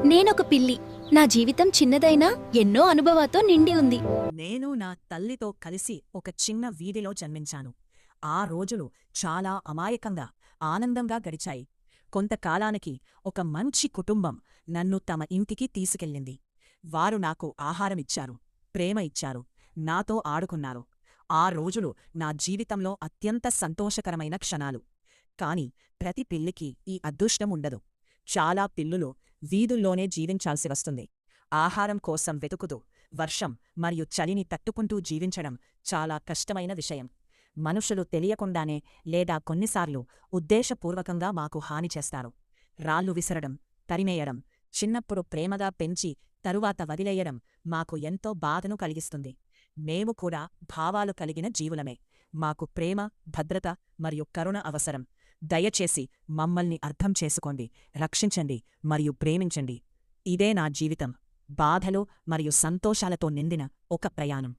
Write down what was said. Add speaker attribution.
Speaker 1: నేనొక పిల్లి. నా జీవితం చిన్నదైనా ఎన్నో అనుభవాతో నిండి ఉంది.
Speaker 2: నేను నా తల్లితో కలిసి ఒక చిన్న వీధిలో జన్మించాను. ఆ రోజులు చాలా అమాయకంగా, ఆనందంగా గడిచాయి. కొంతకాలానికి ఒక మంచి కుటుంబం నన్ను తమ ఇంటికి తీసుకెళ్ళింది. వారు నాకు ఆహారమిచ్చారు, ప్రేమ ఇచ్చారు, నాతో ఆడుకున్నారు. ఆ రోజులు నా జీవితంలో అత్యంత సంతోషకరమైన క్షణాలు. కాని ప్రతి పిల్లికి ఈ అదృష్టం ఉండదు. చాలా పిల్లులు వీధుల్లోనే జీవించాల్సి వస్తుంది. ఆహారం కోసం వెతుకుతూ, వర్షం మరియు చలిని తట్టుకుంటూ జీవించడం చాలా కష్టమైన విషయం. మనుషులు తెలియకుండానే లేదా కొన్నిసార్లు ఉద్దేశపూర్వకంగా మాకు హాని చేస్తారు. రాళ్ళు విసరడం, తరిమేయడం, చిన్నప్పుడు ప్రేమగా పెంచి తరువాత వదిలేయడం మాకు ఎంతో బాధను కలిగిస్తుంది. మేము కూడా భావాలు కలిగిన జీవులమే. మాకు ప్రేమ, భద్రత మరియు కరుణ అవసరం. దయచేసి మమ్మల్ని అర్థం చేసుకోండి, రక్షించండి మరియు ప్రేమించండి. ఇదే నా జీవితం, బాధలు మరియు సంతోషాలతో నిండిన ఒక ప్రయాణం.